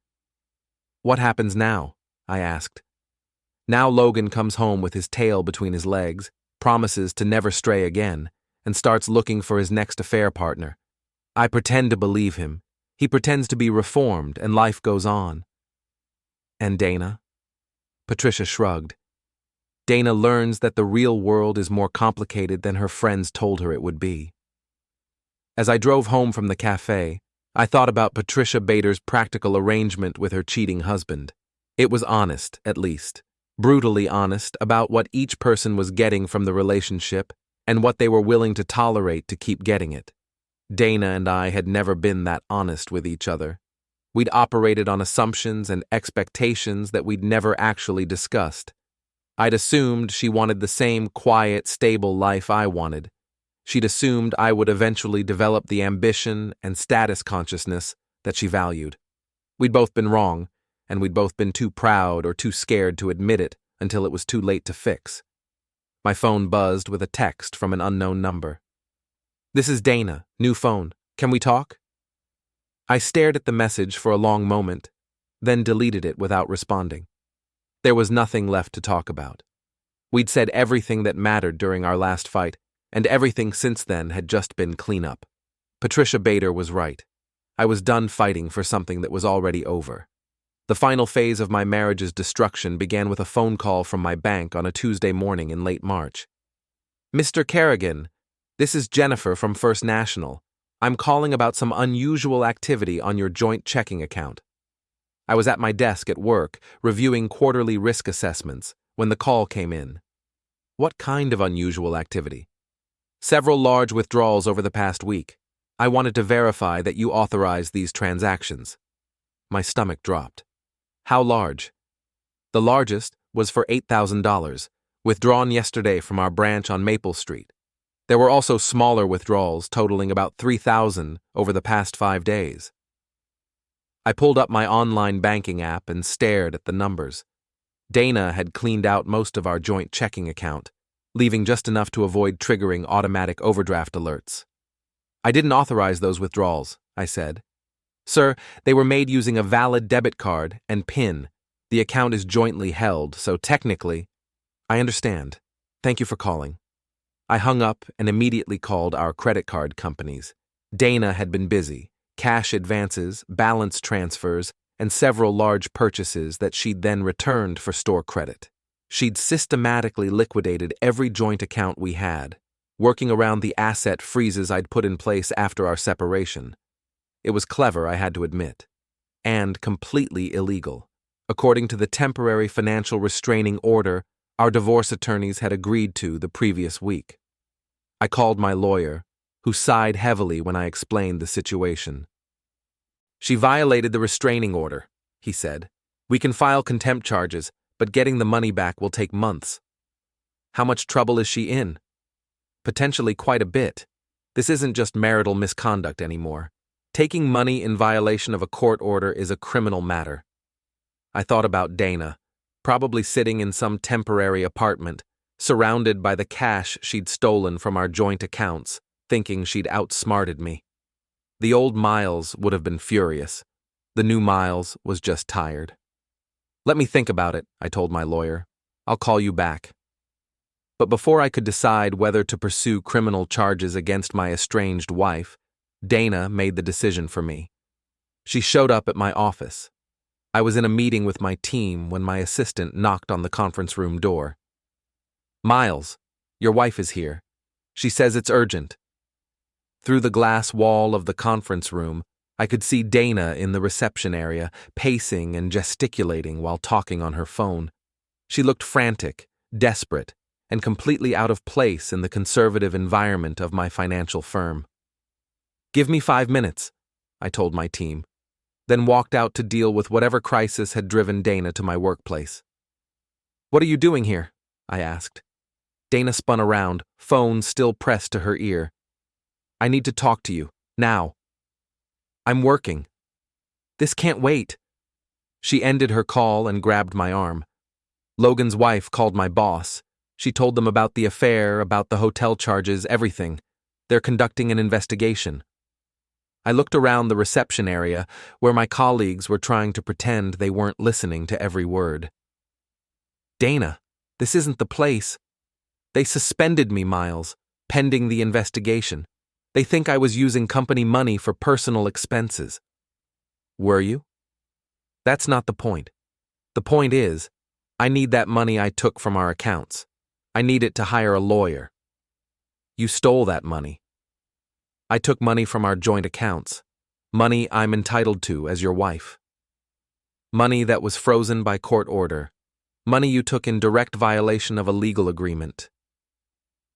Speaker 1: What happens now? I asked. Now Logan comes home with his tail between his legs, promises to never stray again, and starts looking for his next affair partner. I pretend to believe him. He pretends to be reformed, and life goes on. And Dana? Patricia shrugged. Dana learns that the real world is more complicated than her friends told her it would be. As I drove home from the cafe, I thought about Patricia Bader's practical arrangement with her cheating husband. It was honest, at least. Brutally honest about what each person was getting from the relationship and what they were willing to tolerate to keep getting it. Dana and I had never been that honest with each other. We'd operated on assumptions and expectations that we'd never actually discussed. I'd assumed she wanted the same quiet, stable life I wanted. She'd assumed I would eventually develop the ambition and status consciousness that she valued. We'd both been wrong, and we'd both been too proud or too scared to admit it until it was too late to fix. My phone buzzed with a text from an unknown number. "This is Dana, new phone. Can we talk?" I stared at the message for a long moment, then deleted it without responding. There was nothing left to talk about. We'd said everything that mattered during our last fight, and everything since then had just been cleanup. Patricia Bader was right. I was done fighting for something that was already over. The final phase of my marriage's destruction began with a phone call from my bank on a Tuesday morning in late March. "Mr. Kerrigan, this is Jennifer from First National. I'm calling about some unusual activity on your joint checking account." I was at my desk at work, reviewing quarterly risk assessments, when the call came in. "What kind of unusual activity?" "Several large withdrawals over the past week. I wanted to verify that you authorized these transactions." My stomach dropped. "How large?" "The largest was for $8,000, withdrawn yesterday from our branch on Maple Street. There were also smaller withdrawals totaling about $3,000 over the past 5 days. I pulled up my online banking app and stared at the numbers. Dana had cleaned out most of our joint checking account, leaving just enough to avoid triggering automatic overdraft alerts. "I didn't authorize those withdrawals," I said. "Sir, they were made using a valid debit card and PIN. The account is jointly held, so technically—" "I understand. Thank you for calling." I hung up and immediately called our credit card companies. Dana had been busy. Cash advances, balance transfers, and several large purchases that she'd then returned for store credit. She'd systematically liquidated every joint account we had, working around the asset freezes I'd put in place after our separation. It was clever, I had to admit, and completely illegal. According to the temporary financial restraining order our divorce attorneys had agreed to the previous week. I called my lawyer, who sighed heavily when I explained the situation. "She violated the restraining order," he said. "We can file contempt charges, but getting the money back will take months." "How much trouble is she in?" "Potentially quite a bit. This isn't just marital misconduct anymore. Taking money in violation of a court order is a criminal matter." I thought about Dana, probably sitting in some temporary apartment, surrounded by the cash she'd stolen from our joint accounts, thinking she'd outsmarted me. The old Miles would have been furious. The new Miles was just tired. "Let me think about it," I told my lawyer. "I'll call you back." But before I could decide whether to pursue criminal charges against my estranged wife, Dana made the decision for me. She showed up at my office. I was in a meeting with my team when my assistant knocked on the conference room door. "Miles, your wife is here. She says it's urgent." Through the glass wall of the conference room, I could see Dana in the reception area, pacing and gesticulating while talking on her phone. She looked frantic, desperate, and completely out of place in the conservative environment of my financial firm. "Give me 5 minutes," I told my team, then walked out to deal with whatever crisis had driven Dana to my workplace. "What are you doing here?" I asked. Dana spun around, phone still pressed to her ear. "I need to talk to you, now." "I'm working." "This can't wait." She ended her call and grabbed my arm. Logan's wife called my boss. She told them about the affair, about the hotel charges, everything. They're conducting an investigation. I looked around the reception area where my colleagues were trying to pretend they weren't listening to every word. Dana, this isn't the place. They suspended me, Miles, pending the investigation. They think I was using company money for personal expenses. Were you? That's not the point. The point is, I need that money I took from our accounts. I need it to hire a lawyer. You stole that money. I took money from our joint accounts. Money I'm entitled to as your wife. Money that was frozen by court order. Money you took in direct violation of a legal agreement.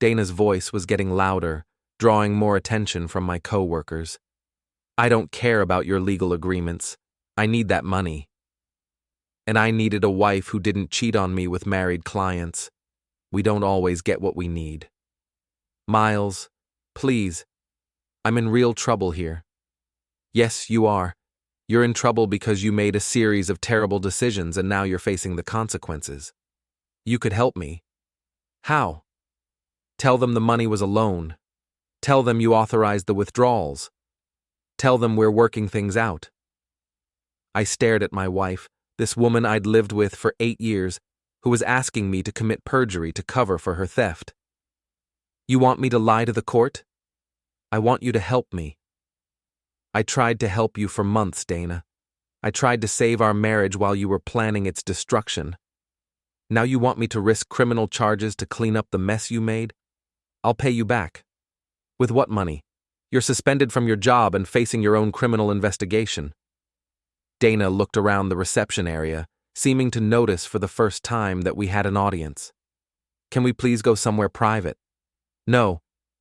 Speaker 1: Dana's voice was getting louder, drawing more attention from my co-workers. I don't care about your legal agreements. I need that money. And I needed a wife who didn't cheat on me with married clients. We don't always get what we need. Miles, please. I'm in real trouble here. Yes, you are. You're in trouble because you made a series of terrible decisions and now you're facing the consequences. You could help me. How? Tell them the money was a loan. Tell them you authorized the withdrawals. Tell them we're working things out. I stared at my wife, this woman I'd lived with for 8 years, who was asking me to commit perjury to cover for her theft. You want me to lie to the court? I want you to help me. I tried to help you for months, Dana. I tried to save our marriage while you were planning its destruction. Now you want me to risk criminal charges to clean up the mess you made? I'll pay you back. With what money? You're suspended from your job and facing your own criminal investigation. Dana looked around the reception area, seeming to notice for the first time that we had an audience. Can we please go somewhere private? No.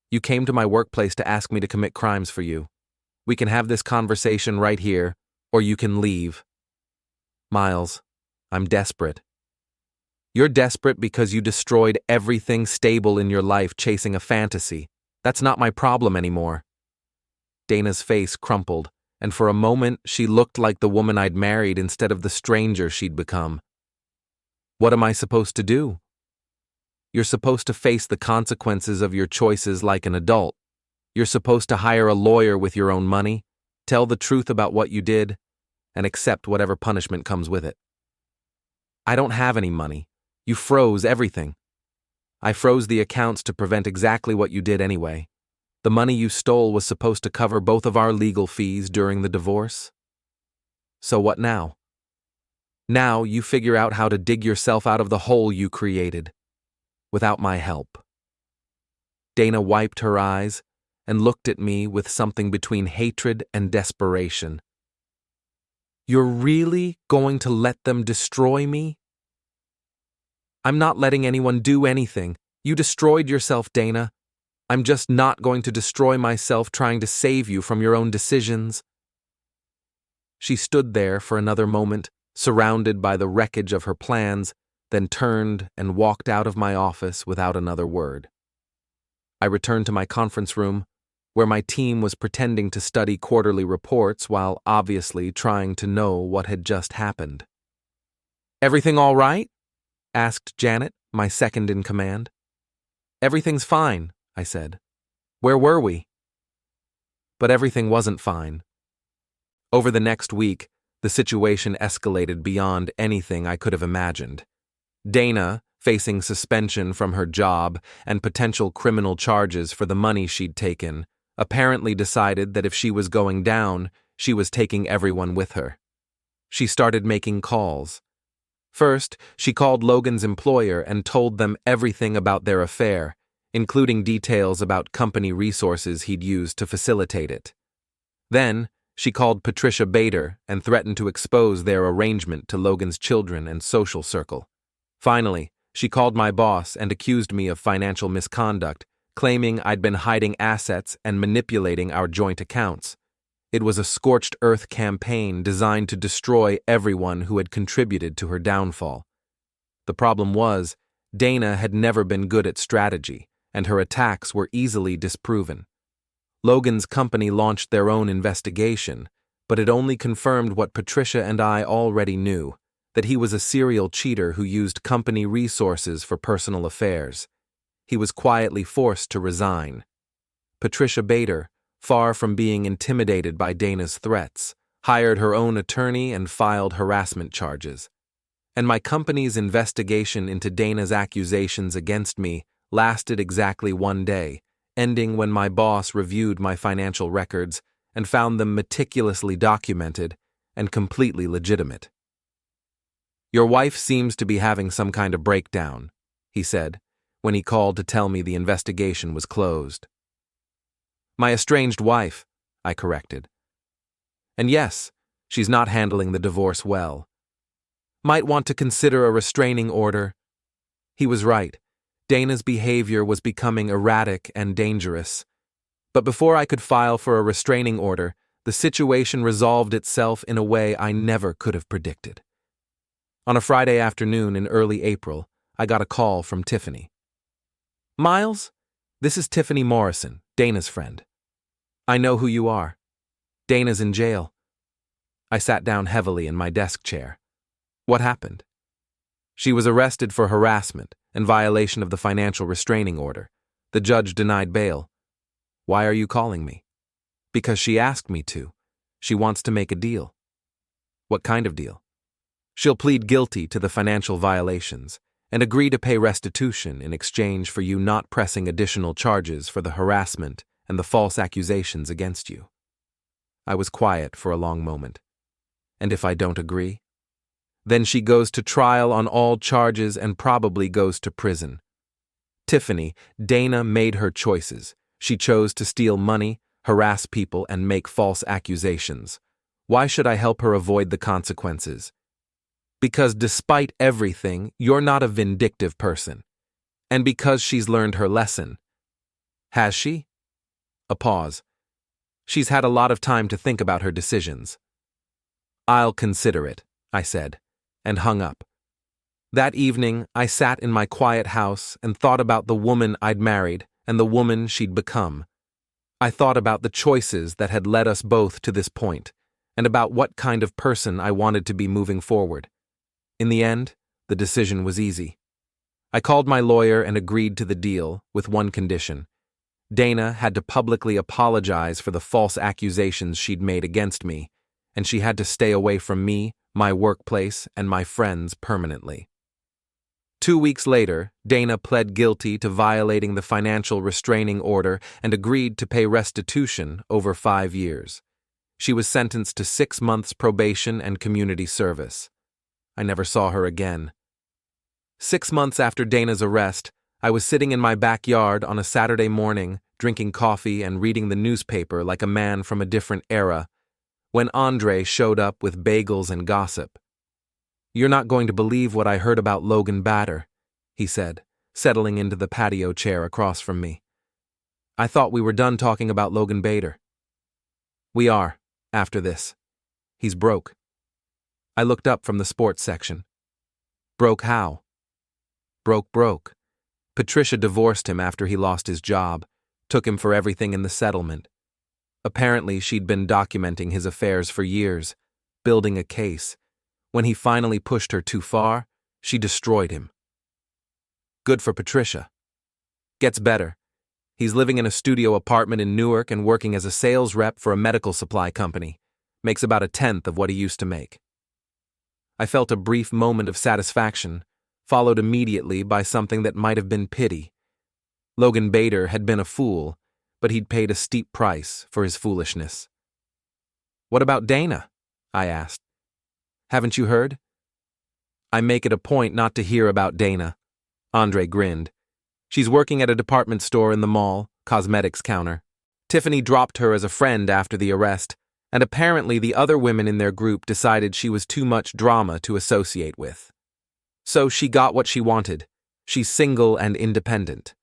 Speaker 1: You came to my workplace to ask me to commit crimes for you. We can have this conversation right here, or you can leave. Miles, I'm desperate. You're desperate because you destroyed everything stable in your life chasing a fantasy. That's not my problem anymore. Dana's face crumpled, and for a moment she looked like the woman I'd married instead of the stranger she'd become. What am I supposed to do? You're supposed to face the consequences of your choices like an adult. You're supposed to hire a lawyer with your own money, tell the truth about what you did, and accept whatever punishment comes with it. I don't have any money. You froze everything. I froze the accounts to prevent exactly what you did anyway. The money you stole was supposed to cover both of our legal fees during the divorce. So what now? Now you figure out how to dig yourself out of the hole you created, without my help. Dana wiped her eyes and looked at me with something between hatred and desperation. You're really going to let them destroy me? I'm not letting anyone do anything. You destroyed yourself, Dana. I'm just not going to destroy myself trying to save you from your own decisions. She stood there for another moment, surrounded by the wreckage of her plans, then turned and walked out of my office without another word. I returned to my conference room, where my team was pretending to study quarterly reports while obviously trying to know what had just happened. Everything all right? Asked Janet, my second in command. Everything's fine, I said. Where were we? But everything wasn't fine. Over the next week, the situation escalated beyond anything I could have imagined. Dana, facing suspension from her job and potential criminal charges for the money she'd taken, apparently decided that if she was going down, she was taking everyone with her. She started making calls. First, she called Logan's employer and told them everything about their affair, including details about company resources he'd used to facilitate it. Then, she called Patricia Bader and threatened to expose their arrangement to Logan's children and social circle. Finally, she called my boss and accused me of financial misconduct, claiming I'd been hiding assets and manipulating our joint accounts. It was a scorched earth campaign designed to destroy everyone who had contributed to her downfall. The problem was, Dana had never been good at strategy, and her attacks were easily disproven. Logan's company launched their own investigation, but it only confirmed what Patricia and I already knew, that he was a serial cheater who used company resources for personal affairs. He was quietly forced to resign. Patricia Bader, far from being intimidated by Dana's threats, hired her own attorney and filed harassment charges. And my company's investigation into Dana's accusations against me lasted exactly 1 day, ending when my boss reviewed my financial records and found them meticulously documented and completely legitimate. "Your wife seems to be having some kind of breakdown," he said, when he called to tell me the investigation was closed. "My estranged wife," I corrected. "And yes, she's not handling the divorce well. Might want to consider a restraining order." He was right. Dana's behavior was becoming erratic and dangerous. But before I could file for a restraining order, the situation resolved itself in a way I never could have predicted. On a Friday afternoon in early April, I got a call from Tiffany. "Miles, this is Tiffany Morrison, Dana's friend. I know who you are. Dana's in jail." I sat down heavily in my desk chair. "What happened?" "She was arrested for harassment and violation of the financial restraining order. The judge denied bail." "Why are you calling me?" "Because she asked me to. She wants to make a deal." "What kind of deal?" "She'll plead guilty to the financial violations and agree to pay restitution in exchange for you not pressing additional charges for the harassment and the false accusations against you." I was quiet for a long moment. "And if I don't agree?" "Then she goes to trial on all charges and probably goes to prison." "Tiffany, Dana made her choices. She chose to steal money, harass people, and make false accusations. Why should I help her avoid the consequences?" "Because despite everything, you're not a vindictive person. And because she's learned her lesson." "Has she?" A pause. "She's had a lot of time to think about her decisions." "I'll consider it," I said, and hung up. That evening, I sat in my quiet house and thought about the woman I'd married and the woman she'd become. I thought about the choices that had led us both to this point, and about what kind of person I wanted to be moving forward. In the end, the decision was easy. I called my lawyer and agreed to the deal, with one condition. Dana had to publicly apologize for the false accusations she'd made against me, and she had to stay away from me, my workplace, and my friends permanently. 2 weeks later, Dana pled guilty to violating the financial restraining order and agreed to pay restitution over 5 years. She was sentenced to 6 months probation and community service. I never saw her again. 6 months after Dana's arrest, I was sitting in my backyard on a Saturday morning, drinking coffee and reading the newspaper like a man from a different era, when Andre showed up with bagels and gossip. "You're not going to believe what I heard about Logan Bader," he said, settling into the patio chair across from me. "I thought we were done talking about Logan Bader." "We are, after this. He's broke." I looked up from the sports section. "Broke how?" Broke. Patricia divorced him after he lost his job, took him for everything in the settlement. Apparently, she'd been documenting his affairs for years, building a case. When he finally pushed her too far, she destroyed him. Good for Patricia. Gets better. He's living in a studio apartment in Newark and working as a sales rep for a medical supply company. Makes about 1/10 of what he used to make. I felt a brief moment of satisfaction, followed immediately by something that might have been pity. Logan Bader had been a fool, but he'd paid a steep price for his foolishness. "What about Dana?" I asked. "Haven't you heard?" "I make it a point not to hear about Dana." Andre grinned. "She's working at a department store in the mall, cosmetics counter. Tiffany dropped her as a friend after the arrest, and apparently the other women in their group decided she was too much drama to associate with. So she got what she wanted. She's single and independent.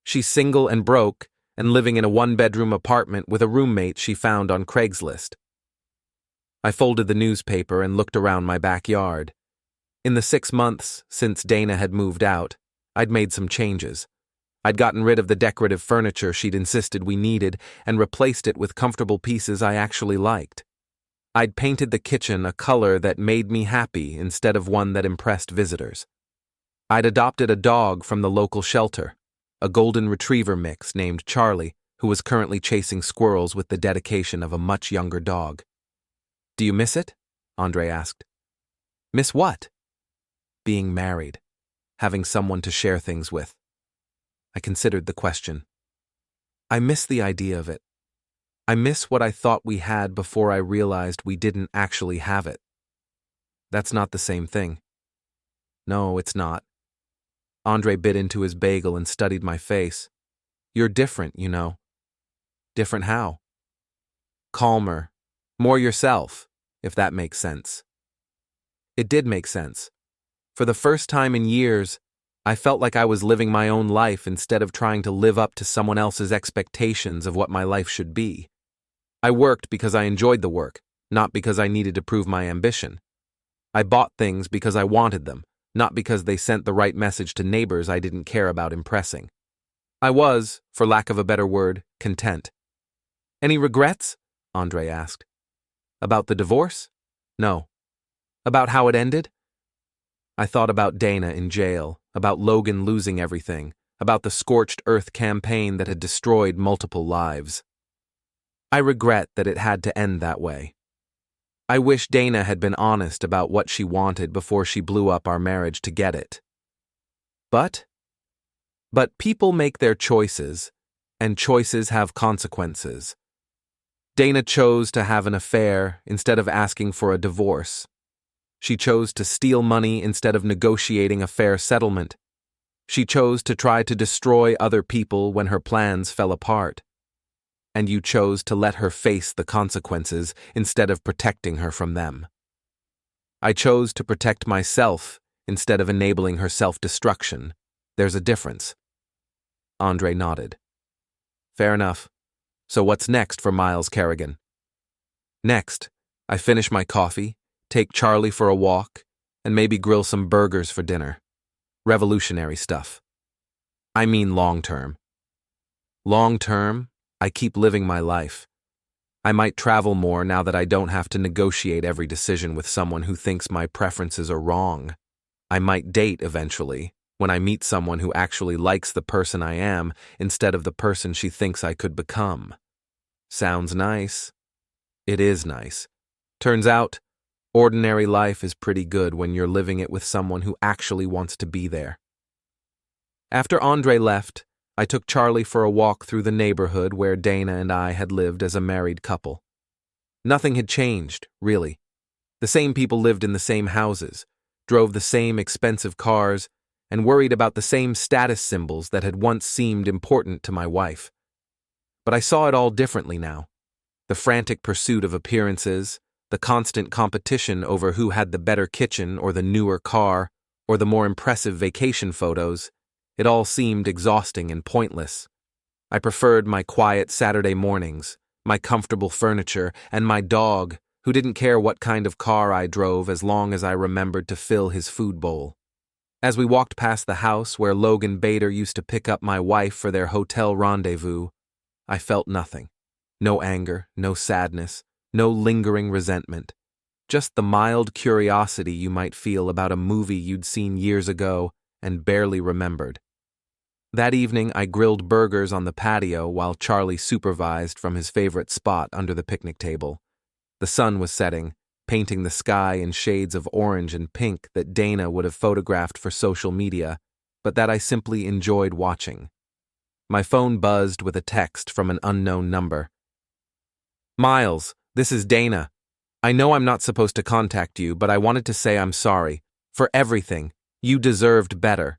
Speaker 1: She's single and broke, and living in a 1-bedroom apartment with a roommate she found on Craigslist." I folded the newspaper and looked around my backyard. In the 6 months since Dana had moved out, I'd made some changes. I'd gotten rid of the decorative furniture she'd insisted we needed and replaced it with comfortable pieces I actually liked. I'd painted the kitchen a color that made me happy instead of one that impressed visitors. I'd adopted a dog from the local shelter, a golden retriever mix named Charlie, who was currently chasing squirrels with the dedication of a much younger dog. "Do you miss it?" Andre asked. "Miss what?" "Being married, having someone to share things with." I considered the question. "I miss the idea of it. I miss what I thought we had before I realized we didn't actually have it." "That's not the same thing." "No, it's not." Andre bit into his bagel and studied my face. "You're different, you know." "Different how?" "Calmer, more yourself, if that makes sense." It did make sense. For the first time in years, I felt like I was living my own life instead of trying to live up to someone else's expectations of what my life should be. I worked because I enjoyed the work, not because I needed to prove my ambition. I bought things because I wanted them, not because they sent the right message to neighbors I didn't care about impressing. I was, for lack of a better word, content. "Any regrets?" Andre asked. "About the divorce?" "No." "About how it ended?" I thought about Dana in jail, about Logan losing everything, about the scorched earth campaign that had destroyed multiple lives. I regret that it had to end that way. I wish Dana had been honest about what she wanted before she blew up our marriage to get it. But people make their choices, and choices have consequences. Dana chose to have an affair instead of asking for a divorce. She chose to steal money instead of negotiating a fair settlement. She chose to try to destroy other people when her plans fell apart. And you chose to let her face the consequences instead of protecting her from them. I chose to protect myself instead of enabling her self-destruction. There's a difference. Andre nodded. "Fair enough. So what's next for Miles Kerrigan?" "Next, I finish my coffee, take Charlie for a walk, and maybe grill some burgers for dinner. Revolutionary stuff. I mean long-term. Long-term, I keep living my life. I might travel more now that I don't have to negotiate every decision with someone who thinks my preferences are wrong. I might date eventually, when I meet someone who actually likes the person I am instead of the person she thinks I could become. Sounds nice. It is nice. Turns out, ordinary life is pretty good when you're living it with someone who actually wants to be there. After Andre left, I took Charlie for a walk through the neighborhood where Dana and I had lived as a married couple. Nothing had changed, really. The same people lived in the same houses, drove the same expensive cars, and worried about the same status symbols that had once seemed important to my wife. But I saw it all differently now. The frantic pursuit of appearances, the constant competition over who had the better kitchen or the newer car or the more impressive vacation photos, it all seemed exhausting and pointless. I preferred my quiet Saturday mornings, my comfortable furniture, and my dog, who didn't care what kind of car I drove as long as I remembered to fill his food bowl. As we walked past the house where Logan Bader used to pick up my wife for their hotel rendezvous, I felt nothing. No anger, no sadness, no lingering resentment. Just the mild curiosity you might feel about a movie you'd seen years ago and barely remembered. That evening, I grilled burgers on the patio while Charlie supervised from his favorite spot under the picnic table. The sun was setting, painting the sky in shades of orange and pink that Dana would have photographed for social media, but that I simply enjoyed watching. My phone buzzed with a text from an unknown number. "Miles, this is Dana. I know I'm not supposed to contact you, but I wanted to say I'm sorry. For everything. You deserved better."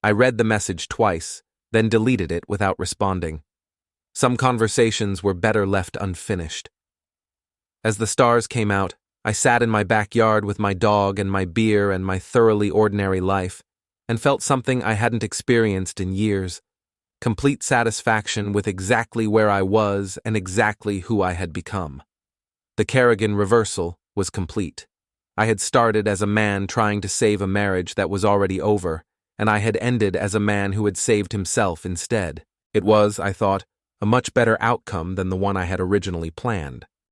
Speaker 1: I read the message twice, then deleted it without responding. Some conversations were better left unfinished. As the stars came out, I sat in my backyard with my dog and my beer and my thoroughly ordinary life, and felt something I hadn't experienced in years. Complete satisfaction with exactly where I was and exactly who I had become. The Kerrigan reversal was complete. I had started as a man trying to save a marriage that was already over, and I had ended as a man who had saved himself instead. It was, I thought, a much better outcome than the one I had originally planned.